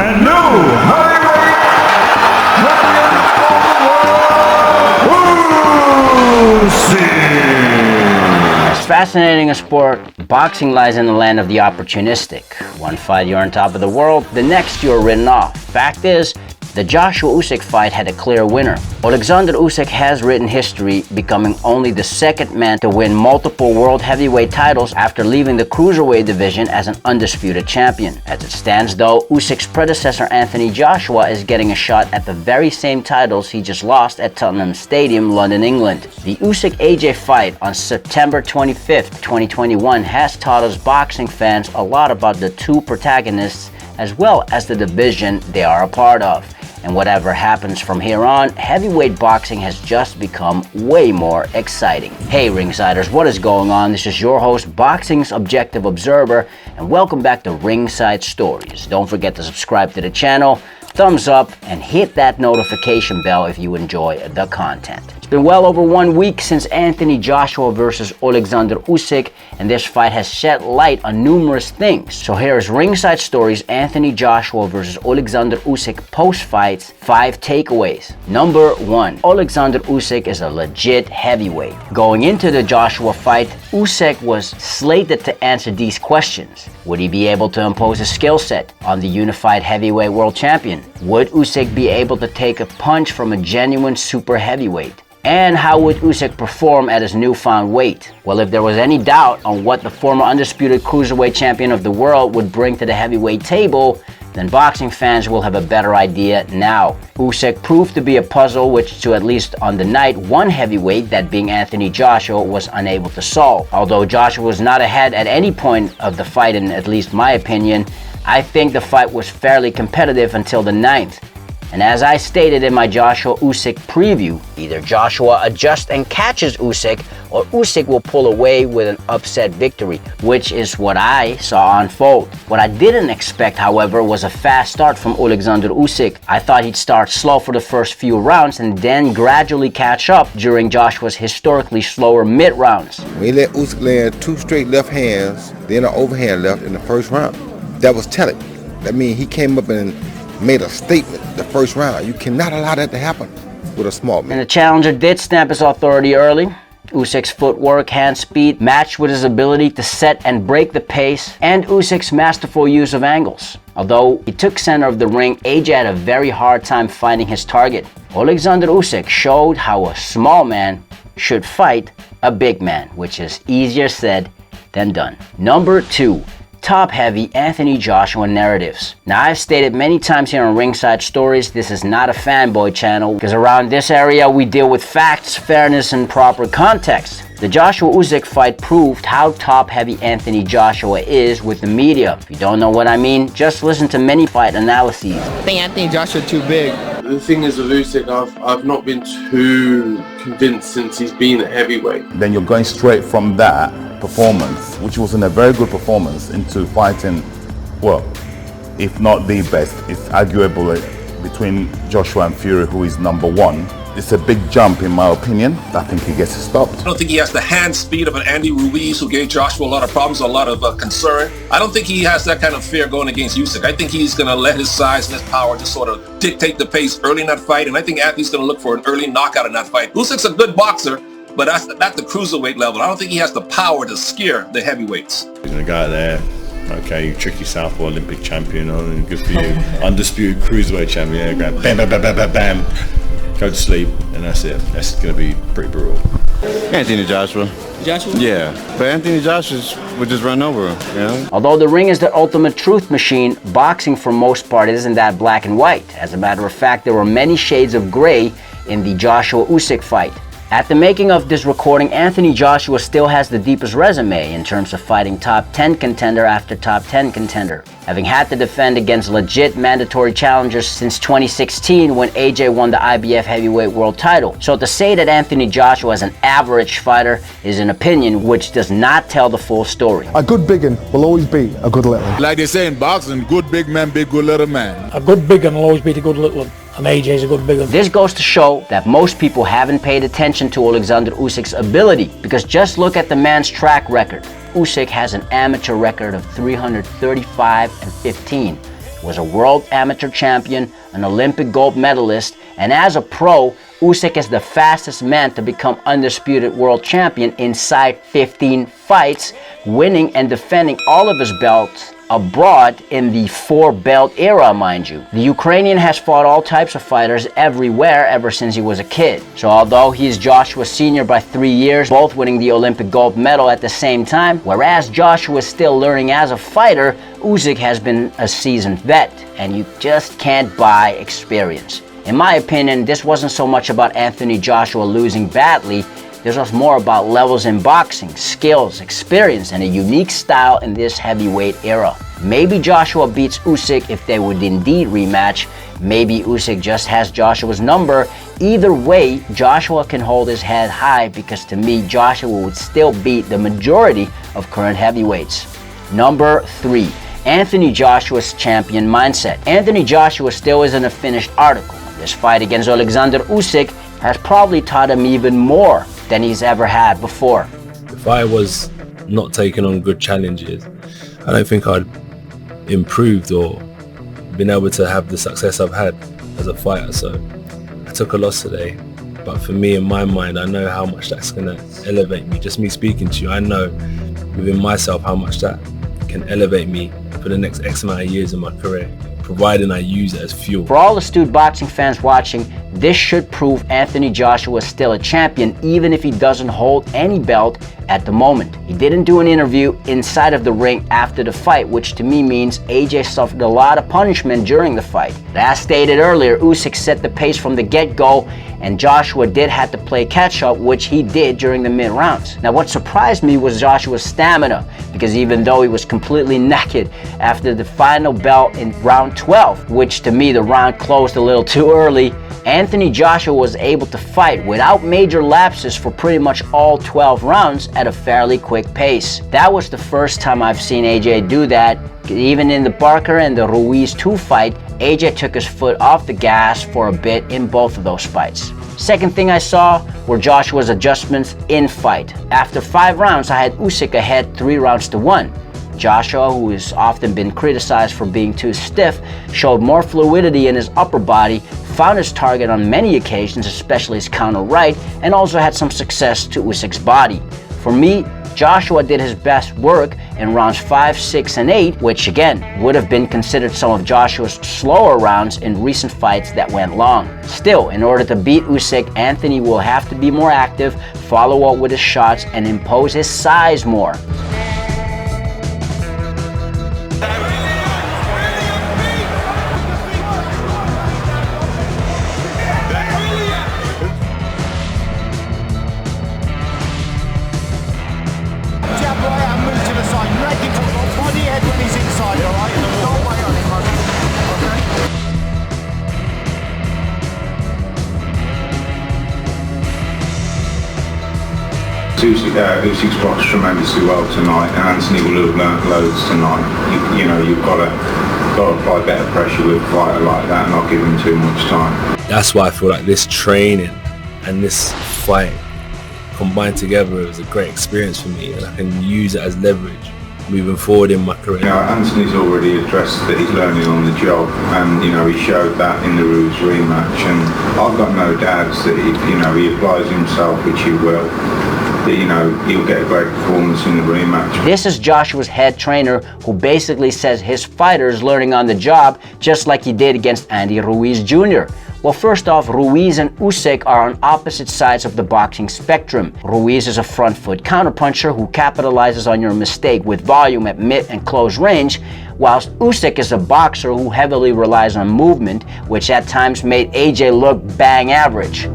And new heavyweight champion of the world, Usyk. As fascinating a sport, boxing lies in the land of the opportunistic. One fight you're on top of the world, the next you're written off. Fact is, the Joshua Usyk fight had a clear winner. Oleksandr Usyk has written history, becoming only the second man to win multiple world heavyweight titles after leaving the cruiserweight division as an undisputed champion. As it stands though, Usyk's predecessor Anthony Joshua is getting a shot at the very same titles he just lost at Tottenham Stadium, London, England. The Usyk-AJ fight on September 25th, 2021 has taught us boxing fans a lot about the two protagonists as well as the division they are a part of. And whatever happens from here on, heavyweight boxing has just become way more exciting. Hey Ringsiders, what is going on? This is your host, Boxing's Objective Observer, and welcome back to Ringside Stories. Don't forget to subscribe to the channel, thumbs up, and hit that notification bell if you enjoy the content. It's been well over 1 week since Anthony Joshua versus Oleksandr Usyk, and this fight has shed light on numerous things. So here is Ringside Stories Anthony Joshua versus Oleksandr Usyk post-fights 5 takeaways. Number 1. Oleksandr Usyk is a legit heavyweight. Going into the Joshua fight, Usyk was slated to answer these questions. Would he be able to impose a skill set on the unified heavyweight world champion? Would Usyk be able to take a punch from a genuine super heavyweight? And how would Usyk perform at his newfound weight? Well, if there was any doubt on what the former undisputed cruiserweight champion of the world would bring to the heavyweight table, then boxing fans will have a better idea now. Usyk proved to be a puzzle which, to at least on the night, one heavyweight, that being Anthony Joshua, was unable to solve. Although Joshua was not ahead at any point of the fight, in at least my opinion, I think the fight was fairly competitive until the 9th. And as I stated in my Joshua Usyk preview, either Joshua adjusts and catches Usyk, or Usyk will pull away with an upset victory, which is what I saw unfold. What I didn't expect, however, was a fast start from Oleksandr Usyk. I thought he'd start slow for the first few rounds and then gradually catch up during Joshua's historically slower mid-rounds. We let Usyk land 2 straight left hands, then an overhand left in the first round. That was telling. That means he came up and made a statement the first round. You cannot allow that to happen with a small man. And the challenger did stamp his authority early. Usyk's footwork, hand speed, matched with his ability to set and break the pace, and Usyk's masterful use of angles. Although he took center of the ring, AJ had a very hard time finding his target. Oleksandr Usyk showed how a small man should fight a big man, which is easier said than done. Number 2. Top-heavy Anthony Joshua narratives. Now, I've stated many times here on Ringside Stories, this is not a fanboy channel, because around this area we deal with facts, fairness, and proper context. The Joshua Usyk fight proved how top-heavy Anthony Joshua is with the media. If you don't know what I mean, just listen to many fight analyses. I think Anthony Joshua too big. The thing is with Usyk, I've not been too convinced since he's been at heavyweight. Then you're going straight from that performance, which wasn't a very good performance, into fighting, well, if not the best, it's arguable between Joshua and Fury, who is number 1. It's a big jump in my opinion. I think he gets stopped. I don't think he has the hand speed of an Andy Ruiz, who gave Joshua a lot of problems, a lot of concern. I don't think he has that kind of fear going against Usyk. I think he's going to let his size and his power just sort of dictate the pace early in that fight, and I think Anthony's going to look for an early knockout in that fight. Usyk's a good boxer, but that's at the cruiserweight level. I don't think he has the power to scare the heavyweights. He's going to go out there, okay, you tricky Southpaw Olympic champion on, and good for you. Undisputed cruiserweight champion, yeah, bam, bam, bam, bam, bam, bam. Go to sleep, and that's it. That's going to be pretty brutal. Anthony Joshua. Joshua? Yeah, but Anthony Joshua would just run over him, you know? Although the ring is the ultimate truth machine, boxing for most part isn't that black and white. As a matter of fact, there were many shades of gray in the Joshua Usyk fight. At the making of this recording, Anthony Joshua still has the deepest resume in terms of fighting top 10 contender after top 10 contender, having had to defend against legit mandatory challengers since 2016 when AJ won the IBF heavyweight world title. So to say that Anthony Joshua is an average fighter is an opinion which does not tell the full story. A good big one will always beat a good little one. Like they say in boxing, good big man, big good little man. A good big one will always beat a good little one. And AJ's a good big one. This goes to show that most people haven't paid attention to Oleksandr Usyk's ability, because just look at the man's track record. Usyk has an amateur record of 335-15. was a world amateur champion, an Olympic gold medalist, and as a pro, Usyk is the fastest man to become undisputed world champion inside 15 fights, winning and defending all of his belts abroad in the 4-belt era, mind you. The Ukrainian has fought all types of fighters everywhere ever since he was a kid. So although he is Joshua's senior by 3 years, both winning the Olympic gold medal at the same time, whereas Joshua is still learning as a fighter, Usyk has been a seasoned vet, and you just can't buy experience. In my opinion, this wasn't so much about Anthony Joshua losing badly. This was more about levels in boxing, skills, experience, and a unique style in this heavyweight era. Maybe Joshua beats Usyk if they would indeed rematch. Maybe Usyk just has Joshua's number. Either way, Joshua can hold his head high because to me, Joshua would still beat the majority of current heavyweights. Number 3. Anthony Joshua's champion mindset. Anthony Joshua still isn't a finished article. This fight against Alexander Usyk has probably taught him even more than he's ever had before. If I was not taking on good challenges, I don't think I'd improved or been able to have the success I've had as a fighter. So I took a loss today, but for me, in my mind, I know how much that's going to elevate me. Just me speaking to you, I know within myself how much that can elevate me for the next X amount of years in my career, providing I use it as fuel. For all astute boxing fans watching, this should prove Anthony Joshua is still a champion even if he doesn't hold any belt at the moment. He didn't do an interview inside of the ring after the fight, which to me means AJ suffered a lot of punishment during the fight. As stated earlier, Usyk set the pace from the get-go, and Joshua did have to play catch-up, which he did during the mid-rounds. Now what surprised me was Joshua's stamina, because even though he was completely naked after the final bell in round 12, which to me the round closed a little too early, Anthony Joshua was able to fight without major lapses for pretty much all 12 rounds at a fairly quick pace. That was the first time I've seen AJ do that. Even in the Barker and the Ruiz 2 fight, AJ took his foot off the gas for a bit in both of those fights. Second thing I saw were Joshua's adjustments in fight. After 5 rounds, I had Usyk ahead 3 rounds to 1. Joshua, who has often been criticized for being too stiff, showed more fluidity in his upper body, found his target on many occasions, especially his counter right, and also had some success to Usyk's body. For me, Joshua did his best work in rounds 5, 6, and 8, which again would have been considered some of Joshua's slower rounds in recent fights that went long. Still, in order to beat Usyk, Anthony will have to be more active, follow up with his shots, and impose his size more. Usyk's boxed tremendously well tonight, and Anthony will have learnt loads tonight. You've got to apply better pressure with a fighter like that and not give him too much time. That's why I feel like this training and this fight combined together was a great experience for me, and I can use it as leverage moving forward in my career. Anthony's already addressed that he's learning on the job, and he showed that in the Ruiz rematch, and I've got no doubts that he applies himself, which he will. He'll get a great performance in the rematch. This is Joshua's head trainer, who basically says his fighter is learning on the job, just like he did against Andy Ruiz Jr. Well, first off, Ruiz and Usyk are on opposite sides of the boxing spectrum. Ruiz is a front foot counterpuncher who capitalizes on your mistake with volume at mid and close range, whilst Usyk is a boxer who heavily relies on movement, which at times made AJ look bang average.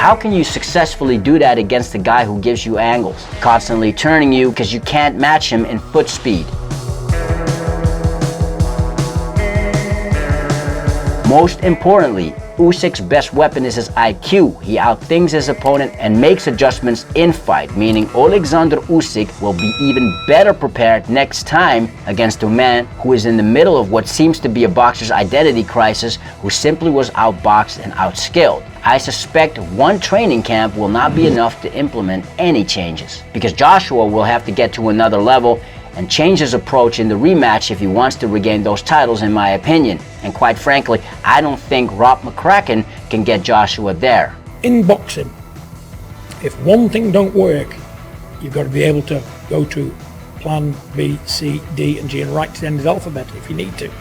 How can you successfully do that against a guy who gives you angles, constantly turning you because you can't match him in foot speed? Most importantly, Usyk's best weapon is his IQ. He outthinks his opponent and makes adjustments in fight, meaning Alexander Usyk will be even better prepared next time against a man who is in the middle of what seems to be a boxer's identity crisis, who simply was outboxed and outskilled. I suspect one training camp will not be enough to implement any changes, because Joshua will have to get to another level and change his approach in the rematch if he wants to regain those titles, in my opinion. And quite frankly, I don't think Rob McCracken can get Joshua there. In boxing, if one thing don't work, you've got to be able to go to plan B, C, D and G and right to the end of the alphabet if you need to.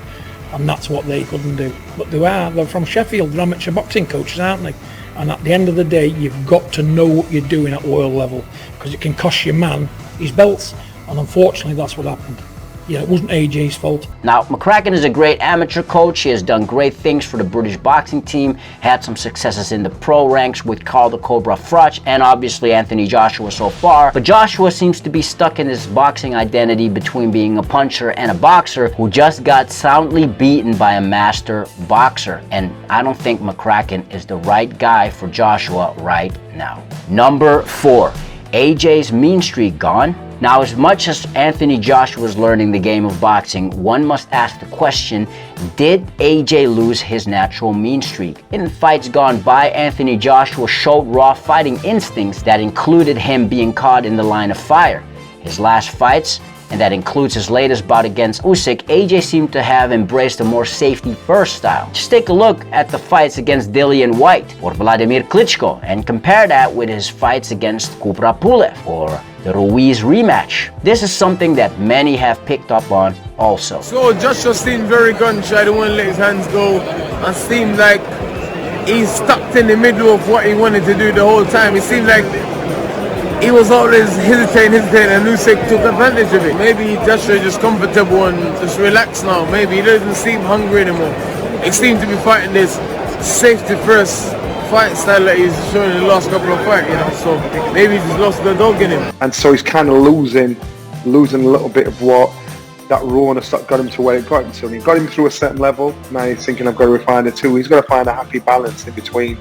And that's what they couldn't do. But they're from Sheffield, they're amateur boxing coaches, aren't they? And at the end of the day, you've got to know what you're doing at world level, because it can cost your man his belts. And unfortunately, that's what happened. Yeah, it wasn't AJ's fault. Now, McCracken is a great amateur coach. He has done great things for the British boxing team, had some successes in the pro ranks with Carl the Cobra Froch and obviously Anthony Joshua so far. But Joshua seems to be stuck in his boxing identity between being a puncher and a boxer who just got soundly beaten by a master boxer. And I don't think McCracken is the right guy for Joshua right now. Number 4, AJ's mean streak gone? Now, as much as Anthony Joshua is learning the game of boxing, one must ask the question, did AJ lose his natural mean streak? In fights gone by, Anthony Joshua showed raw fighting instincts that included him being caught in the line of fire. His last fights, and that includes his latest bout against Usyk, AJ seemed to have embraced a more safety-first style. Just take a look at the fights against Dillian Whyte or Vladimir Klitschko and compare that with his fights against Kubrat Pulev or the Ruiz rematch. This is something that many have picked up on also. So Joshua seemed very gun-shy, didn't want to let his hands go, and seemed like he's stuck in the middle of what he wanted to do the whole time. It seemed like he was always hesitating, and Usyk took advantage of it. Maybe Joshua is just comfortable and just relaxed now. Maybe he doesn't seem hungry anymore. He seems to be fighting this safety-first fight style that he's shown in the last couple of fights, you know. So maybe he's just lost the dog in him. And so he's kind of losing a little bit of what that rawness that got him to where it got him to. And he got him through a certain level. Now he's thinking, I've got to refine it too. He's got to find a happy balance in between.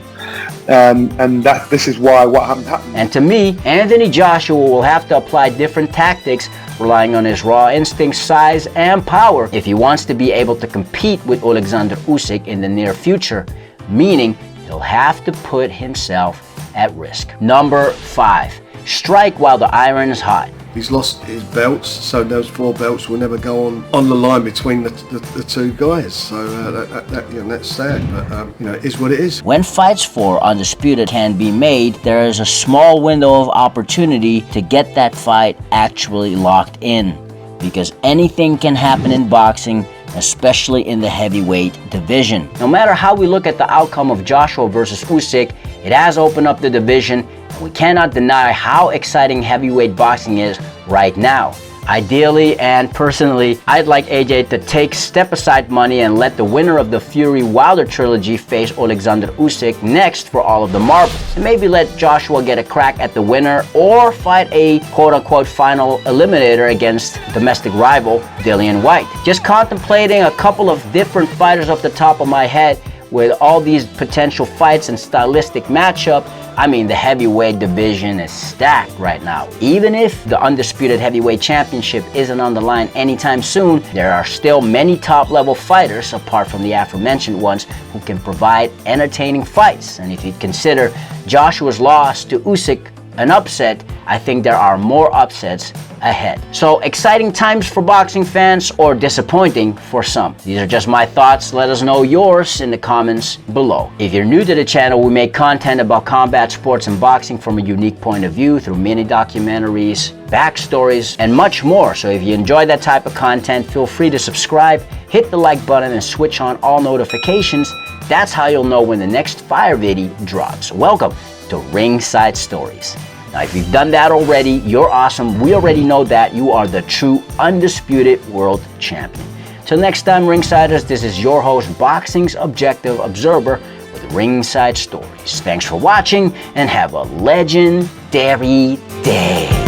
And this is why what happened. And to me, Anthony Joshua will have to apply different tactics, relying on his raw instincts, size, and power if he wants to be able to compete with Alexander Usyk in the near future, meaning he'll have to put himself at risk. Number 5, strike while the iron is hot. He's lost his belts, so those 4 belts will never go on the line between the two guys. So that's sad, but it is what it is. When fights for Undisputed can be made, there is a small window of opportunity to get that fight actually locked in, because anything can happen in boxing, especially in the heavyweight division. No matter how we look at the outcome of Joshua versus Usyk, it has opened up the division, and we cannot deny how exciting heavyweight boxing is right now. Ideally and personally, I'd like AJ to take step-aside money and let the winner of the Fury-Wilder trilogy face Alexander Usyk next for all of the marbles. And maybe let Joshua get a crack at the winner or fight a quote-unquote final eliminator against domestic rival Dillian Whyte. Just contemplating a couple of different fighters off the top of my head with all these potential fights and stylistic matchup. I mean, the heavyweight division is stacked right now. Even if the Undisputed Heavyweight Championship isn't on the line anytime soon, there are still many top-level fighters, apart from the aforementioned ones, who can provide entertaining fights. And if you consider Joshua's loss to Usyk an upset, I think there are more upsets ahead. So exciting times for boxing fans, or disappointing for some. These are just my thoughts. Let us know yours in the comments below. If you're new to the channel, we make content about combat sports and boxing from a unique point of view through mini documentaries, backstories, and much more. So if you enjoy that type of content, feel free to subscribe, hit the like button, and switch on all notifications. That's how you'll know when the next fire video drops. Welcome to Ringside Stories. Now, if you've done that already, you're awesome. We already know that. You are the true undisputed world champion. Till next time, Ringsiders, this is your host, Boxing's Objective Observer with Ringside Stories. Thanks for watching and have a legendary day.